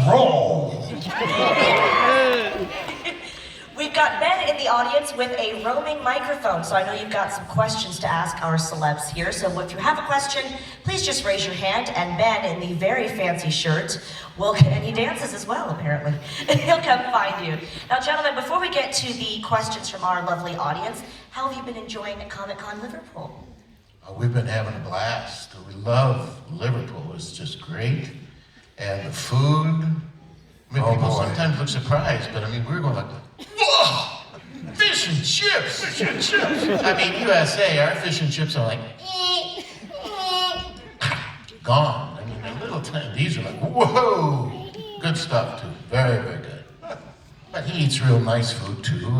roll. We've got Ben in the audience with a roaming microphone, so I know you've got some questions to ask our celebs here. So if you have a question, please just raise your hand, and Ben in the very fancy shirt and he dances as well, apparently. He'll come find you. Now, gentlemen, before we get to the questions from our lovely audience, how have you been enjoying Comic-Con Liverpool? We've been having a blast. We love Liverpool. It's just great. And the food, people sometimes look surprised, but I mean, we're going like, whoa, fish and chips. Fish and chips. I mean, USA, our fish and chips are like, gone. I mean, they're little tiny, these are like, whoa. Good stuff too, very, very good. But he eats real nice food too.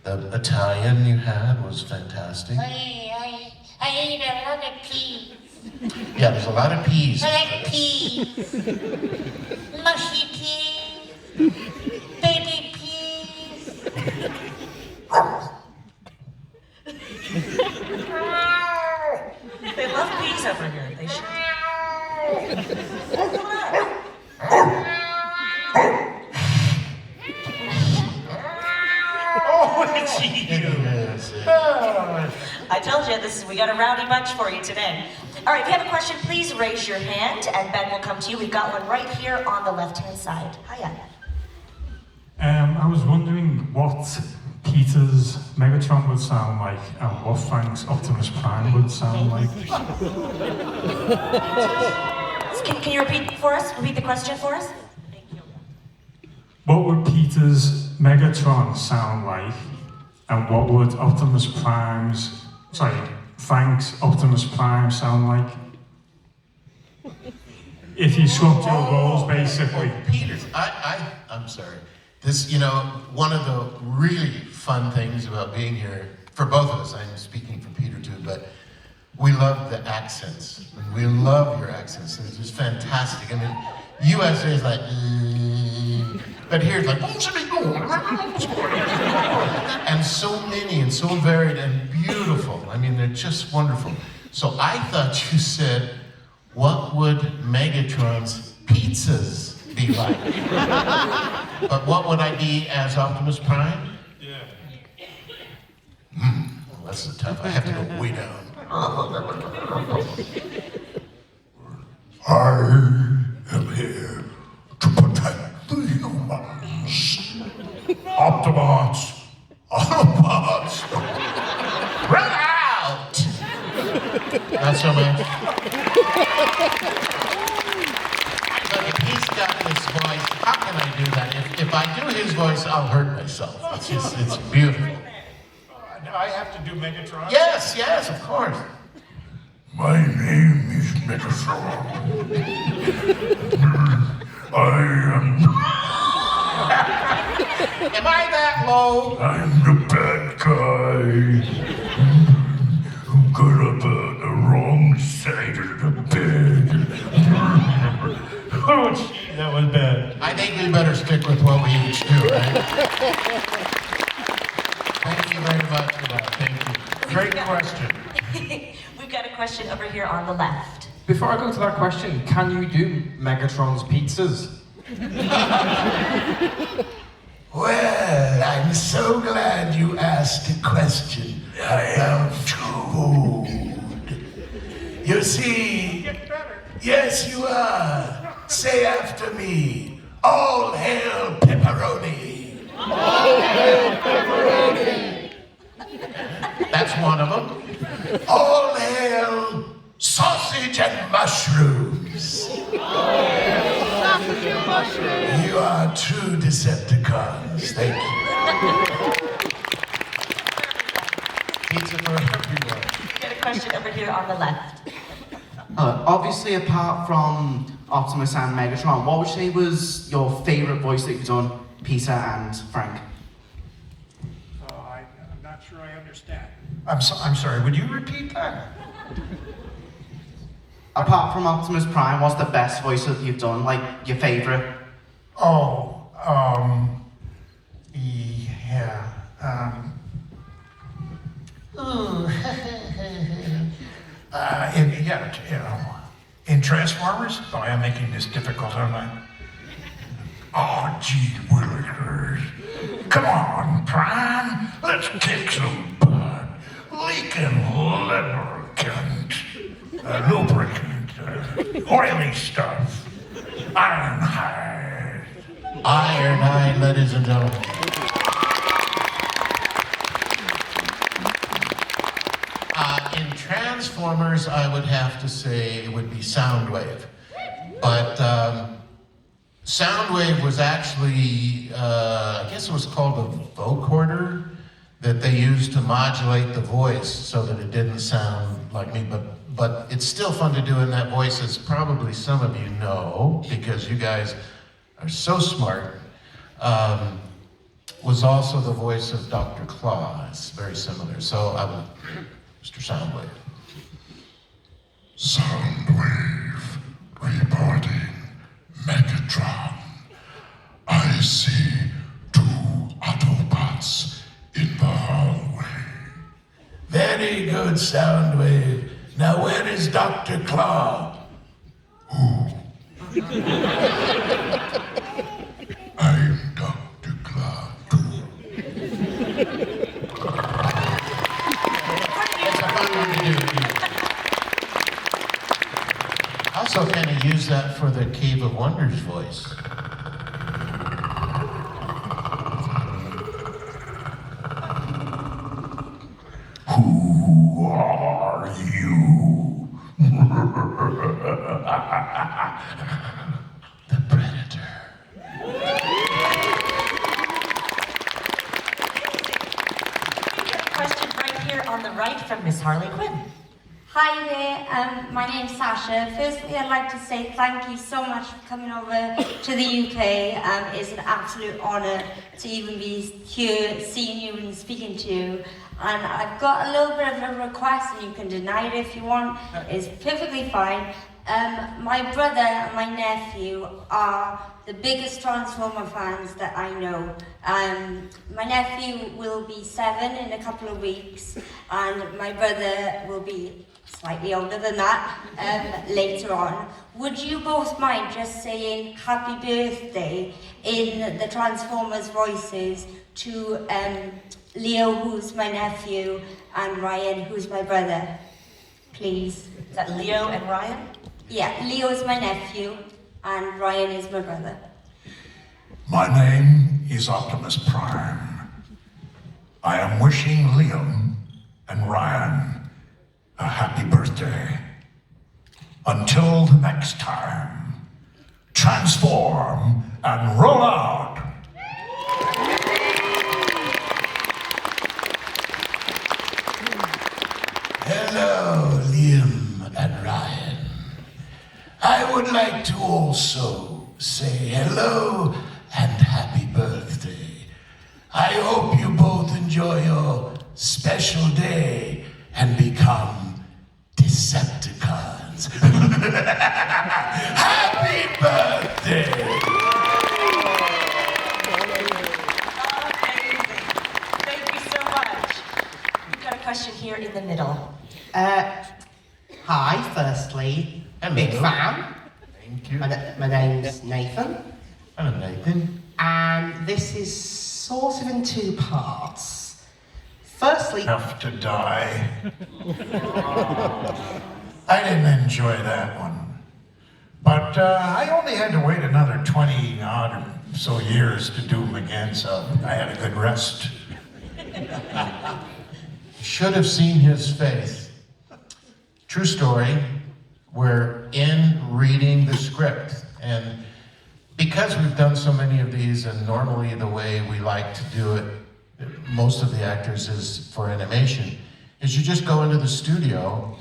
The Italian you had was fantastic. I ate a lot of peas. Yeah, there's a lot of peas. I like peas. Mushy peas. Baby peas. They love peas over here. They should. Oh, Yes. I told you, we got a rowdy bunch for you today. All right, if you have a question, please raise your hand, and Ben will come to you. We've got one right here on the left-hand side. Hiya. I was wondering what Peter's Megatron would sound like, and what Frank's Optimus Prime would sound like. Can you repeat for us? Repeat the question for us? Thank you. What would Peter's Megatron sound like, and what would Frank's Optimus Prime sound like? If you swapped your roles, basically. Peter's, I'm sorry. This, one of the really fun things about being here, for both of us, I'm speaking for Peter too, but we love the accents. We love your accents. It's just fantastic. I mean, USA is like, but here it's like, and so many and so varied and beautiful. I mean, they're just wonderful. So I thought you said, what would Megatron's pizzas be like? But what would I be as Optimus Prime? Yeah. Well, that's tough. I have to go way down. I am here to protect the humans. Optimus, Autobots, Run out! Not so much. But if he's got this voice, how can I do that? If I do his voice, I'll hurt myself. It's beautiful. I have to do Megatron? Yes, of course. my name is Megatron. Am I that low? I'm the bad guy who got up on the wrong side of the bed. Oh, gee, that was bad. I think we better stick with what we each do, right? Thank you very much for that. Thank you. Great question. We've got a question over here on the left. Before I go to that question, can you do Megatron's pizzas? Well, I'm so glad you asked a question about food. You see, yes you are. Say after me, all hail pepperoni. All hail pepperoni. That's one of them. All hail sausage and mushrooms. Sausage and mushrooms. You are true Decepticons. Thank you. Pizza for everyone. We've got a question over here on the left. Obviously, apart from Optimus and Megatron, what would you say was your favourite voice that you've done, Peter and Frank? I'm not sure I understand. I'm sorry, would you repeat that? Apart from Optimus Prime, what's the best voice that you've done? Like, your favourite? Oh, yeah, in Transformers? Oh, I'm making this difficult, aren't I? Oh, gee willikers. Come on, Prime. Let's kick some butt. Leaking lubricant. Oily stuff. Ironhide. Ironhide, ladies and gentlemen. In Transformers, I would have to say it would be Soundwave. But Soundwave was actually, I guess it was called a vocoder that they used to modulate the voice so that it didn't sound like me. But it's still fun to do in that voice, as probably some of you know, because you guys are so smart. Was also the voice of Dr. Claw. It's very similar. So I would, Mr. Soundwave. Soundwave reporting Megatron. I see 2 Autobots in the hallway. Very good, Soundwave. Now where is Dr. Claw? Who? I'm Dr. Claw too. It's a fun one to do. Also kind of use that for the Cave of Wonders voice. Who are you? The Predator. Question right here on the right from Miss Harley Quinn. Hi there, my name's Sasha. Firstly, I'd like to say thank you so much for coming over to the UK. It's an absolute honour to even be here, seeing you and speaking to you. And I've got a little bit of a request, and you can deny it if you want. It's perfectly fine. My brother and my nephew are the biggest Transformer fans that I know. My nephew will be 7 in a couple of weeks, and my brother will be slightly older than that later on. Would you both mind just saying happy birthday in the Transformers voices to Leo, who's my nephew, and Ryan, who's my brother? Please. Is that Leo and Ryan? Yeah, Leo is my nephew, and Ryan is my brother. My name is Optimus Prime. I am wishing Liam and Ryan a happy birthday. Until the next time, transform and roll out. Hello, Liam and Ryan. I would like to also say hello and happy birthday. I hope you both enjoy your special day and become Decepticons. Happy birthday! Thank you so much. We've got a question here in the middle. Hi, firstly. Hello. Big fan. Thank you. My name's Nathan. Hello, Nathan. And this is sort of in 2 parts. Firstly, Have to die. I didn't enjoy that one. But I only had to wait another 20 odd or so years to do them again, so I had a good rest. Should have seen his face. True story. We're in reading the script, and because we've done so many of these, and normally the way we like to do it, most of the actors is for animation, is you just go into the studio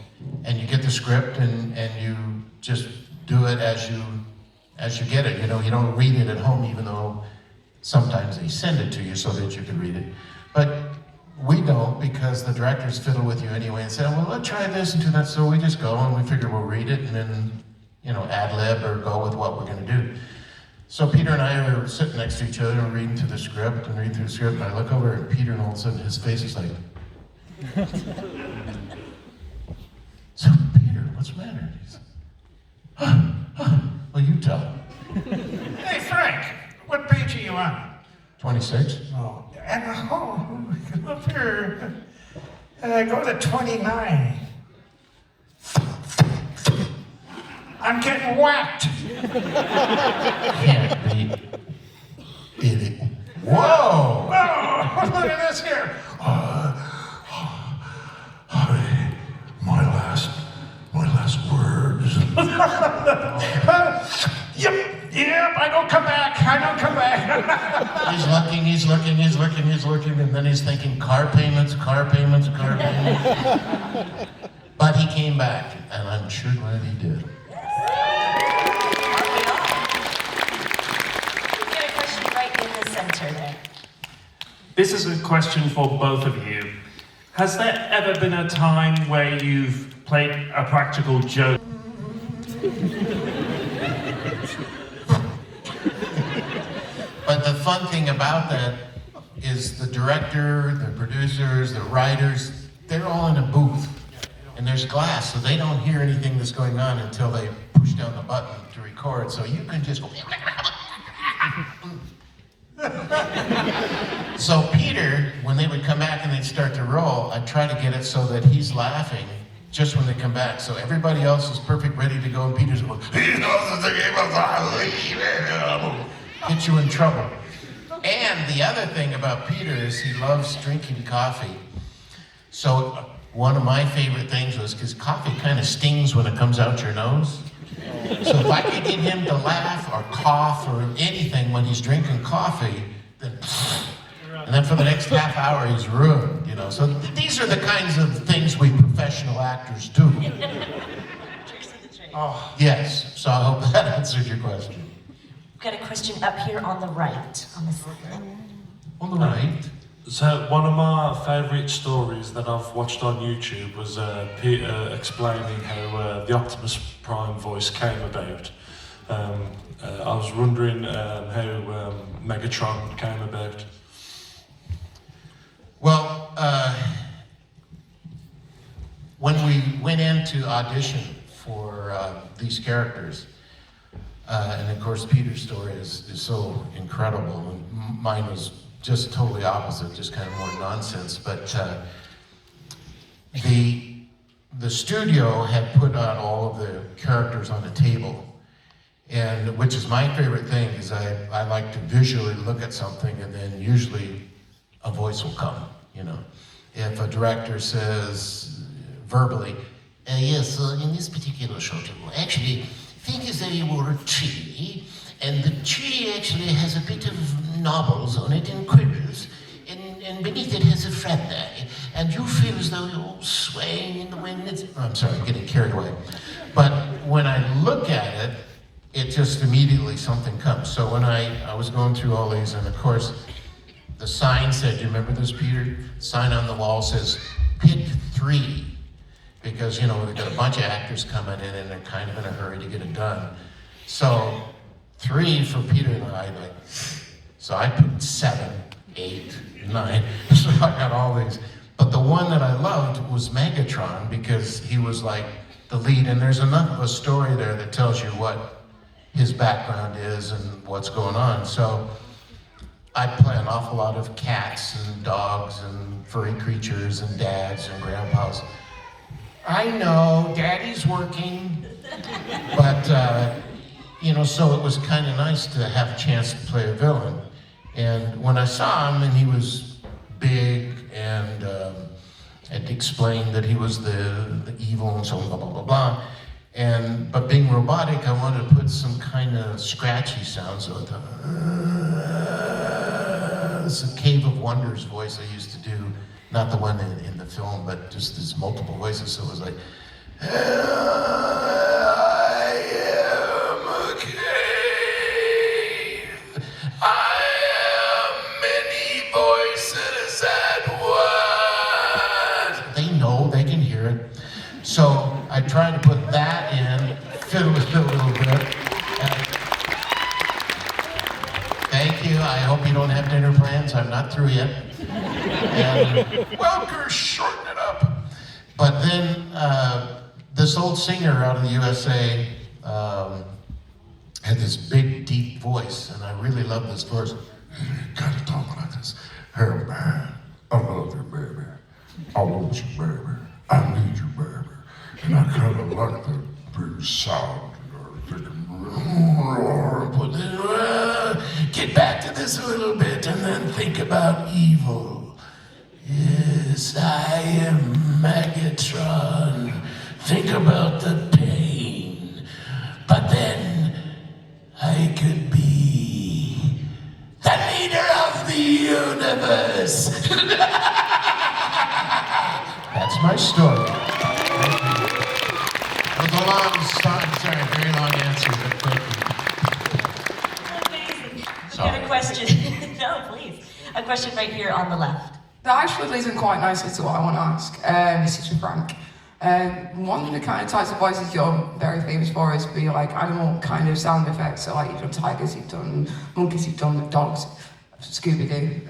and you get the script and you just do it as you get it. You know, you don't read it at home, even though sometimes they send it to you so that you can read it. But we don't, because the directors fiddle with you anyway and say, well, let's try this and do that. So we just go and we figure we'll read it and then, you know, ad lib or go with what we're going to do. So Peter and I are sitting next to each other and reading through the script and reading through the script, and I look over at Peter, and all of a sudden his face is like, so Peter, what's the matter? He's, well, you tell. Hey, Frank, 26. Oh, and up here, go to 29. I'm getting whacked. Can't be. Idiot. Whoa! Oh, look at this here. My last words. Yep, I don't come back. He's looking, and then he's thinking car payments. But he came back, and I'm sure glad he did. Get a question right in the center there. This is a question for both of you. Has there ever been a time where you've played a practical joke? But the fun thing about that is the director, the producers, the writers, they're all in a booth. And there's glass, so they don't hear anything that's going on until they push down the button to record. So you can just go. So Peter, when they would come back and they'd start to roll, I'd try to get it so that he's laughing just when they come back. So everybody else is perfect, ready to go, and Peter's going, he knows the game of get you in trouble. And the other thing about Peter is he loves drinking coffee. So one of my favorite things was, because coffee kind of stings when it comes out your nose. So if I could get him to laugh or cough or anything when he's drinking coffee, then and then for the next half hour he's ruined, you know. So these are the kinds of things we professional actors do. Oh, yes. So I hope that answered your question. We've got a question up here on the right. On the right. So one of my favourite stories that I've watched on YouTube was Peter explaining how the Optimus Prime voice came about. I was wondering how Megatron came about. Well, when we went in to audition for these characters, and of course Peter's story is so incredible, and mine was just totally opposite, just kind of more nonsense. But the studio had put out all of the characters on a table, and which is my favorite thing, is I like to visually look at something, and then usually a voice will come, you know. If a director says verbally, yes, in this particular shot, actually, think as though you were a tree, and the tree actually has a bit of knobbles on it and quivers, and beneath it has a fret there, and you feel as though you're swaying in the wind. I'm sorry, I'm getting carried away. But when I look at it, it just immediately something comes. So when I was going through all these, and of course, the sign said, you remember this, Peter? The sign on the wall says, pick 3. Because, you know, we've got a bunch of actors coming in and they're kind of in a hurry to get it done. So 3 for Peter and I, so I put 7, 8, 9, so I got all these. But the one that I loved was Megatron, because he was like the lead, and there's enough of a story there that tells you what his background is and what's going on. So I play an awful lot of cats and dogs and furry creatures and dads and grandpas. I know, Daddy's working, but, you know, so it was kind of nice to have a chance to play a villain. And when I saw him, and he was big, and had explained that he was the evil, and so blah, blah, blah, blah. But being robotic, I wanted to put some kind of scratchy sound, so it's a Cave of Wonders voice I used to do. Not the one in the film, but just there's multiple voices, so it was like, I am a cave. I am many voices at once. They know, they can hear it. So I tried to put that in, fiddle with it a little bit. Thank you, I hope you don't have dinner plans, I'm not through yet. And Welker, shorten it up. But then this old singer out of the USA had this big, deep voice, and I really loved this voice. Gotta talk like this. Hey man, I love you, baby. I want you, baby. I need you, baby. And I kind of like that big sound. Get back to this a little bit and then think about evil. Yes, I am Megatron. Think about the pain. But then I could be the leader of the universe. That's my story. It was a long, sorry, very long answer, but thank you. Amazing. I've got a question. No, please. A question right here on the left. That actually leads in quite nicely to what I want to ask. This is for Frank. One of the kind of types of voices you're very famous for is be like animal kind of sound effects. So like you've done tigers, you've done monkeys, you've done dogs, Scooby-Doo,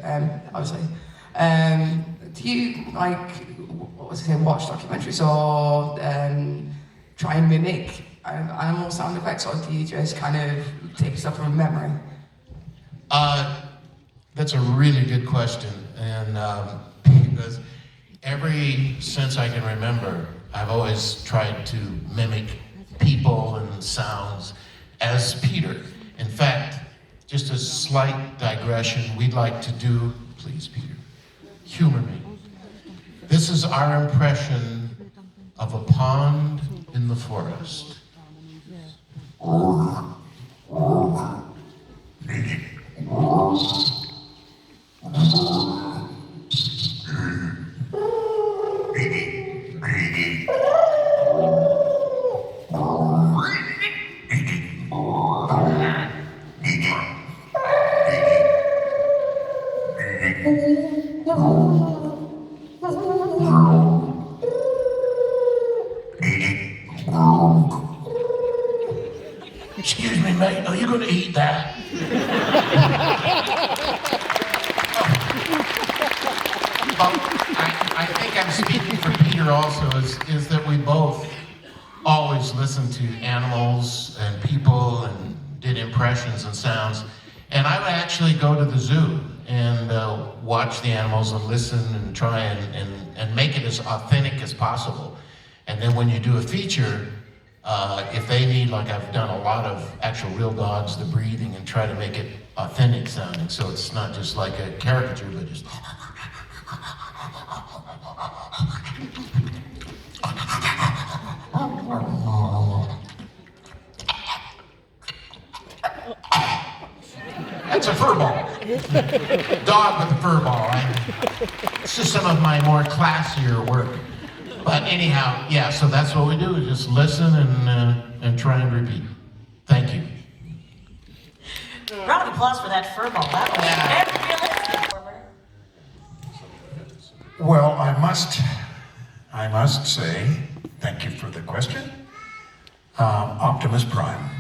obviously. Do you watch documentaries or try and mimic animal sound effects, or do you just kind of take stuff from memory? That's a really good question, and because since I can remember, I've always tried to mimic people and sounds as Peter. In fact, just a slight digression, we'd like to do, please Peter, humor me. This is our impression of a pond in the forest. Excuse me, mate, are you going to eat that? I think I'm speaking for Peter also, is that we both always listened to animals and people and did impressions and sounds. And I would actually go to the zoo and watch the animals and listen and try and make it as authentic as possible. And then when you do a feature, if they need, like I've done a lot of actual real dogs, the breathing, and try to make it authentic sounding, so it's not just like a caricature, but just... That's a fur ball. Dog with a fur ball. It's just some of my more classier work. But anyhow, yeah, so that's what we do, is just listen and try and repeat. Thank you. Round of applause for that fur ball. That was very realistic. Well, I must say, thank you for the question. Optimus Prime.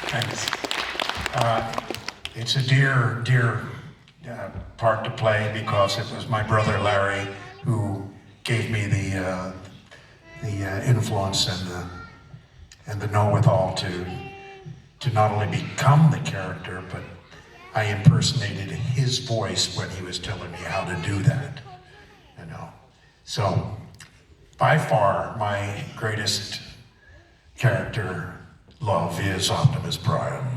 Thanks. It's a dear part to play because it was my brother Larry who gave me the influence and the know-withal to not only become the character, but I impersonated his voice when he was telling me how to do that, you know. So, by far, my greatest character love is Optimus Prime.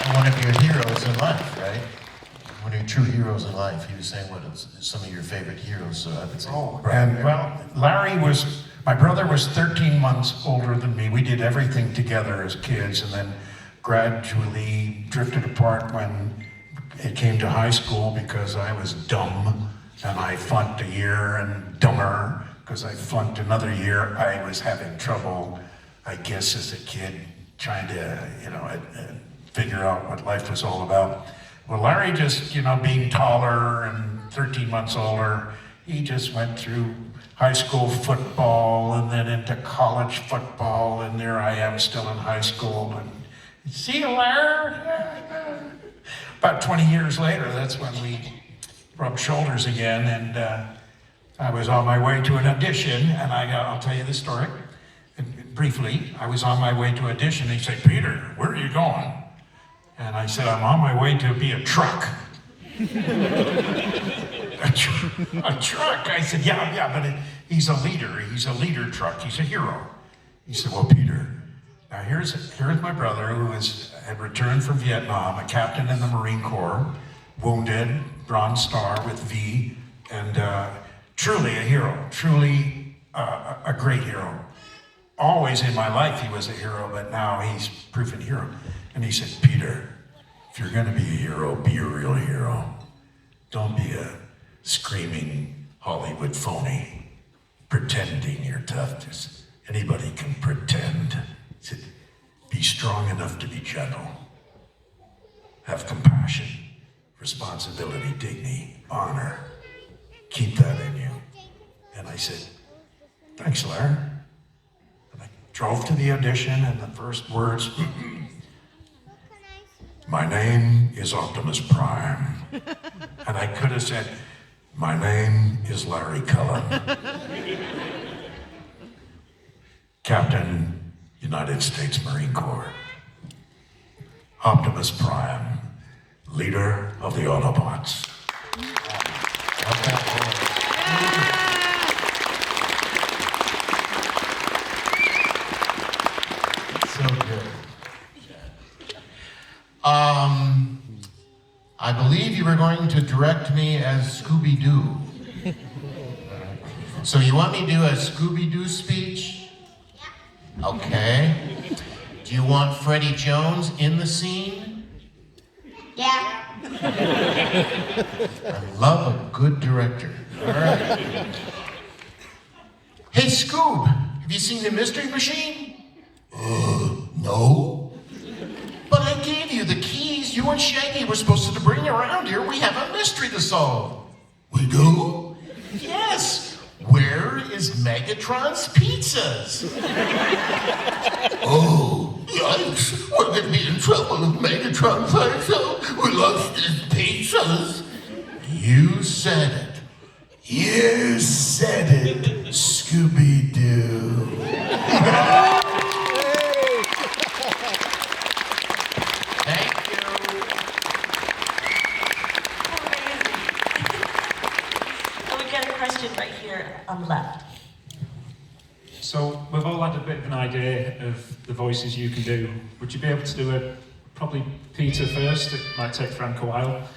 And one of your heroes in life, right? One of your true heroes in life. He was saying what is some of your favorite heroes, so I would say. Oh, and well, my brother was 13 months older than me. We did everything together as kids, and then gradually drifted apart when it came to high school because I was dumb, and I flunked a year, and dumber because I flunked another year. I was having trouble, I guess, as a kid, trying to, figure out what life was all about. Well, Larry just, being taller and 13 months older, he just went through high school football and then into college football, and there I am still in high school. And see you, Larry. About 20 years later, that's when we rubbed shoulders again, and I was on my way to an audition, and I'll tell you the story. briefly. I was on my way to audition. He said, Peter, where are you going? And I said, I'm on my way to be a truck. A truck? I said, yeah, but he's a leader. He's a leader truck. He's a hero. He said, well, Peter, now here's my brother who had returned from Vietnam, a captain in the Marine Corps, wounded, Bronze Star with V, and truly a hero, truly a great hero. Always in my life he was a hero, but now he's proven hero. And he said, Peter, if you're gonna be a hero, be a real hero. Don't be a screaming Hollywood phony, pretending you're tough. Just anybody can pretend. He said, be strong enough to be gentle. Have compassion, responsibility, dignity, honor. Keep that in you. And I said, thanks, Larry. And I drove to the audition, and the first words, my name is Optimus Prime. And I could have said, my name is Larry Cullen. Captain, United States Marine Corps. Optimus Prime, leader of the Autobots. So good. I believe you were going to direct me as Scooby-Doo. So you want me to do a Scooby-Doo speech? Yeah. Okay. Do you want Freddie Jones in the scene? Yeah. I love a good director. All right. Hey, Scoob, have you seen the Mystery Machine? No. But I gave you the keys you and Shaggy were supposed to bring around here. We have a mystery to solve. We do? Yes. Where is Megatron's Pizzas? Oh, yikes. We're gonna be in trouble if Megatron finds out we lost his pizzas. You said it. You said it, Scooby-Doo. Thank you. And we got a question right here on the left. So we've all had a bit of an idea of the voices you can do. Would you be able to do probably Peter first? It might take Frank a while.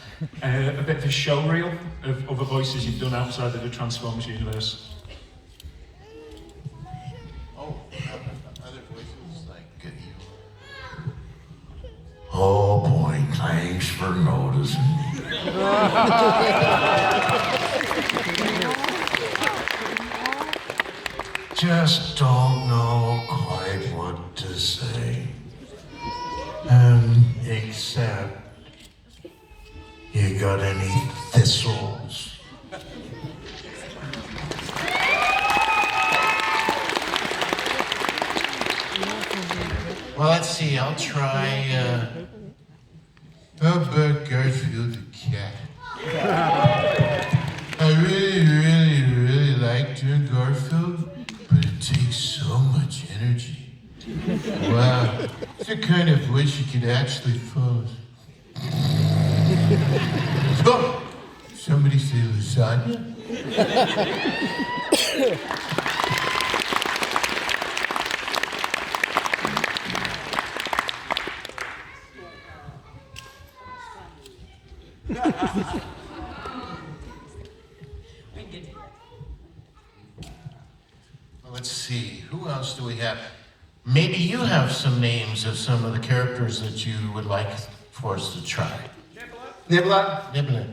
A bit of a show reel of other voices you've done outside of the Transformers universe. Oh, other voices like you. Oh boy, thanks for noticing. Just don't know quite what to say. Except, you got any thistles? Well, let's see, I'll try, how about Garfield the cat? I really like doing Garfield, but it takes so much energy. Wow, it's the kind of voice you could actually follow. Oh, somebody say lasagna? Well, let's see, who else do we have? Maybe you have some names of some of the characters that you would like for us to try. Nibbler. Nibbler.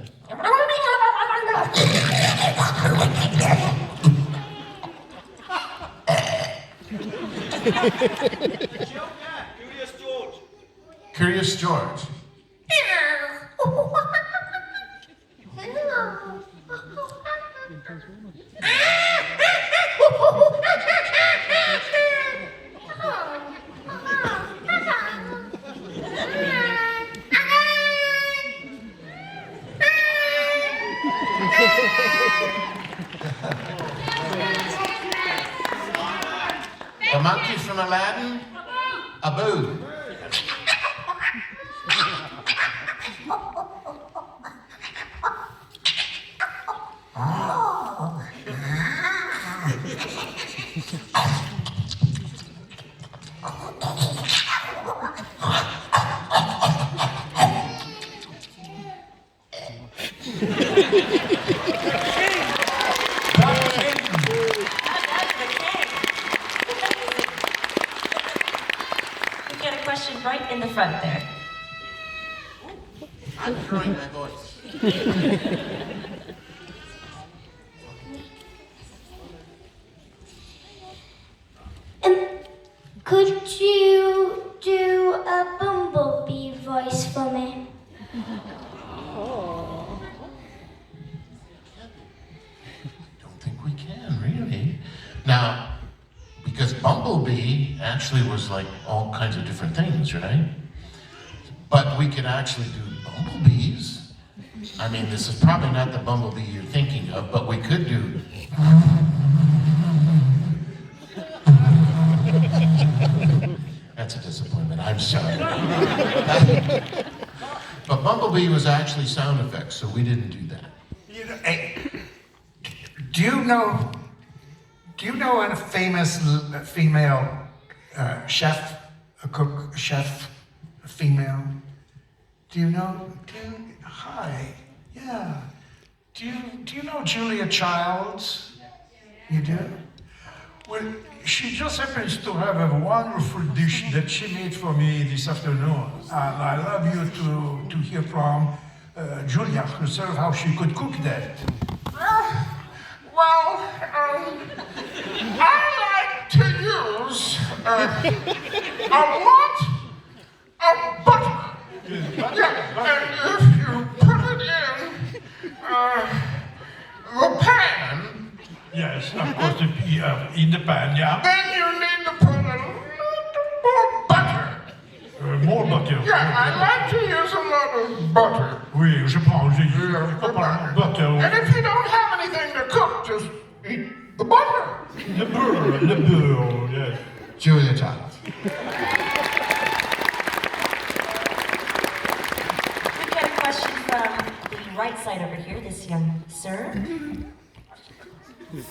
Curious George. Come monkey from Aladdin? Abu. Right in the front there. I'm throwing my voice. Could you do a Bumblebee voice for me? Don't think we can, really. Now, because Bumblebee actually was like all kinds of different things, right? But we could actually do bumblebees. I mean, this is probably not the Bumblebee you're thinking of, but we could do. That's a disappointment, I'm sorry. But Bumblebee was actually sound effects, so we didn't do that. Do you know a famous female chef, a cook, a chef, a female? Do you know? Hi, yeah. Do you know Julia Childs? You do? Well, she just happens to have a wonderful dish that she made for me this afternoon, and I love you to hear from Julia herself how she could cook that. Well, I like to use a lot of butter. Yeah, and if you put it in the pan, Yes, of course, in the pan, yeah. then you need to put a little more butter. More butter. Yeah, I like to use a lot of butter. Oui, je prends, j'ai Butter. And if you don't have anything to cook, just eat the butter. Le beurre, yes. Julia Childs. We've got a question from the right side over here, this young sir.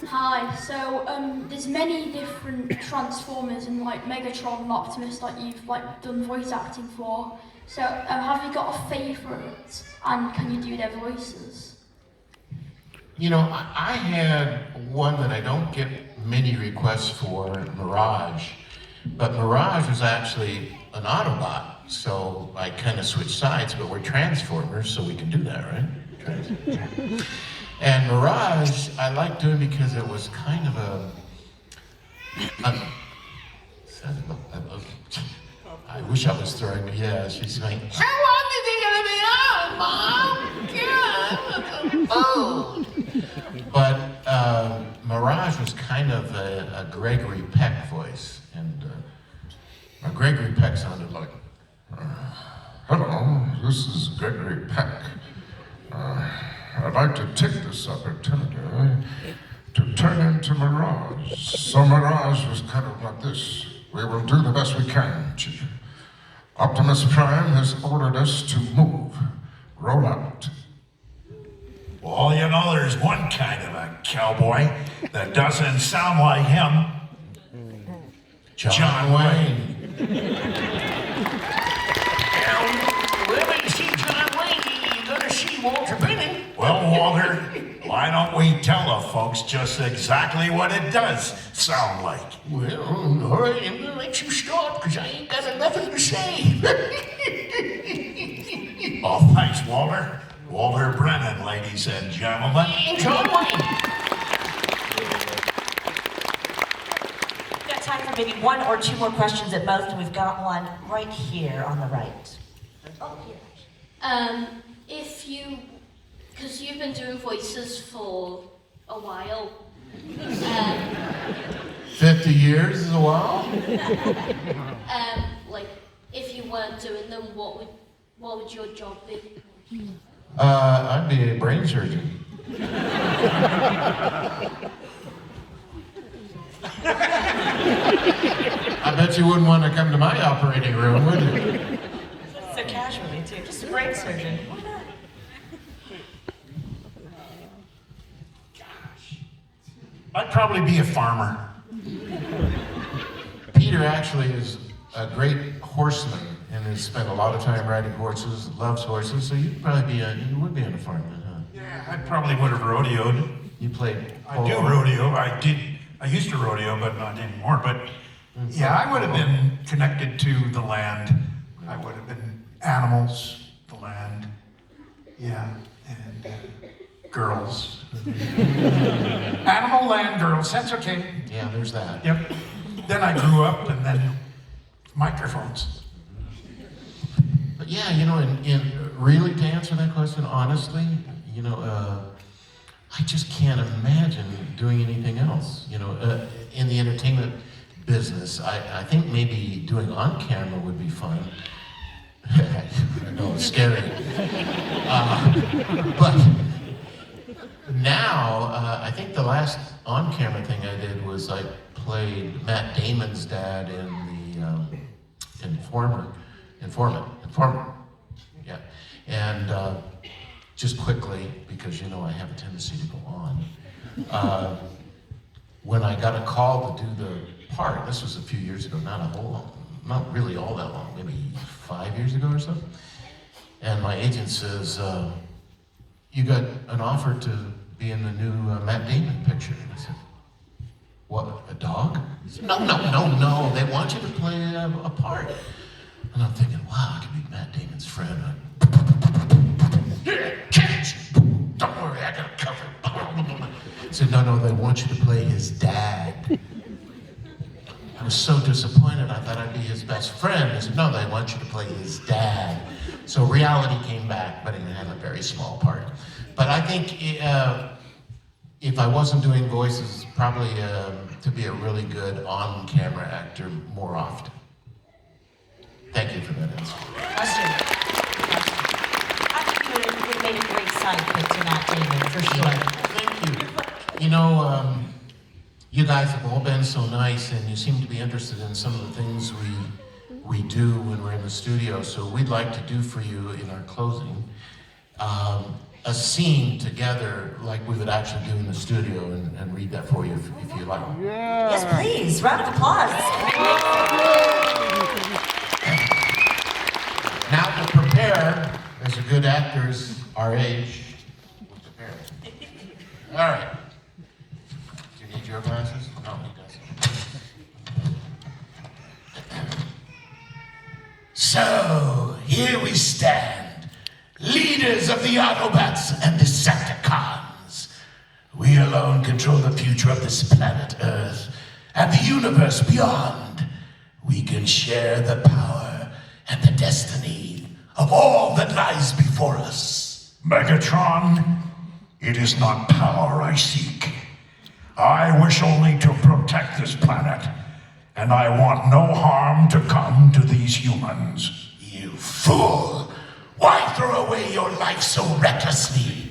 Hi, so there's many different Transformers and like Megatron and Optimus that you've like done voice acting for. So have you got a favourite and can you do their voices? You know, I had one that I don't get many requests for, Mirage. But Mirage was actually an Autobot, so I kind of switched sides, but we're Transformers, so we can do that, right? And Mirage, I liked doing because it was kind of I wish I was throwing, yeah, she's going, how long is it gonna be on, Mom? God, but Mirage was kind of a Gregory Peck voice, and Gregory Peck sounded like, Hello, this is Gregory Peck. I'd like to take this opportunity to turn into Mirage. So Mirage was kind of like this. We will do the best we can, Chief. Optimus Prime has ordered us to move. Roll out. Well, you know, there's one kind of a cowboy that doesn't sound like him. John Wayne. Well, when you see John Wayne, you're gonna see Walter Brennan. Well, Walter, why don't we tell the folks just exactly what it does sound like? Well, all right, I'm gonna let you start, because I ain't got nothing to say. Oh, thanks, Walter. Walter Brennan, ladies and gentlemen. John Wayne. We've got time for maybe one or two more questions at most, and we've got one right here on the right. Oh, here. If you, because you've been doing voices for a while. 50 years is a while? Like, if you weren't doing them, what would your job be? I'd be a brain surgeon. bet you wouldn't want to come to my operating room, would you? So casually, too. Just a brain surgeon. Why not? I'd probably be a farmer. Peter actually is a great horseman and has spent a lot of time riding horses, loves horses, so you would be on a farm then, huh? Yeah, I probably would have rodeoed. You played I do rodeo. I used to rodeo, but not anymore. But yeah, I would have been connected to the land. I would have been animals, the land. Yeah, and girls. Animal, land, girls. That's okay. Yeah, there's that. Yep. Then I grew up, and then microphones. But yeah, you know, in really to answer that question honestly, you know, I just can't imagine doing anything else. You know, in the entertainment business, I think maybe doing on camera would be fun. I know it's scary, but now I think the last on camera thing I did was I played Matt Damon's dad in the Informant. Yeah, and just quickly, because you know I have a tendency to go on. When I got a call to do the part, this was a few years ago, not really all that long, maybe 5 years ago or so. And my agent says, "You got an offer to be in the new Matt Damon picture." And I said, "What, a dog?" He said, No. They want you to play a part. And I'm thinking, wow, I could be Matt Damon's friend. Catch! Don't worry, I got it covered. He said, no, they want you to play his dad. I was so disappointed. I thought I'd be his best friend. He said, no, they want you to play his dad. So reality came back, but it had a very small part. But I think if I wasn't doing voices, probably to be a really good on-camera actor more often. Thank you for that answer. Question. I think you would make a great sidekick to Matt Damon, for sure. Thank you. You know, you guys have all been so nice, and you seem to be interested in some of the things we do when we're in the studio. So we'd like to do for you in our closing a scene together, like we would actually do in the studio, and read that for you if you like. Yeah. Yes, please. Round of applause. Now to prepare, as a good actors our age, we'll prepare. All right. Do you need your glasses? No, he doesn't. So, here we stand, leaders of the Autobots and Decepticons. We alone control the future of this planet Earth and the universe beyond. We can share the power and the destiny of all that lies before us. Megatron, it is not power I seek. I wish only to protect this planet, and I want no harm to come to these humans. You fool! Why throw away your life so recklessly?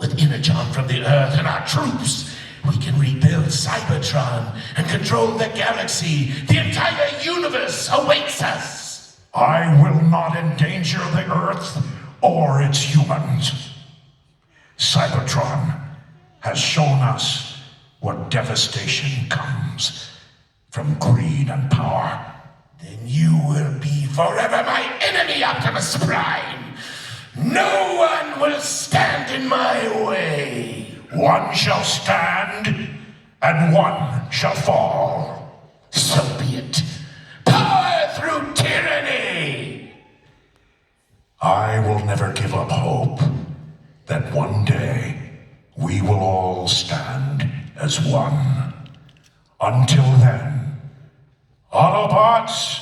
With Energon from the Earth and our troops, we can rebuild Cybertron and control the galaxy. The entire universe awaits us. I will not endanger the Earth or its humans. Cybertron has shown us what devastation comes from greed and power. Then you will be forever my enemy, Optimus Prime. No one will stand in my way. One shall stand, and one shall fall. So be it. Power through tyranny! I will never give up hope that one day we will all stand as one. Until then, Autobots,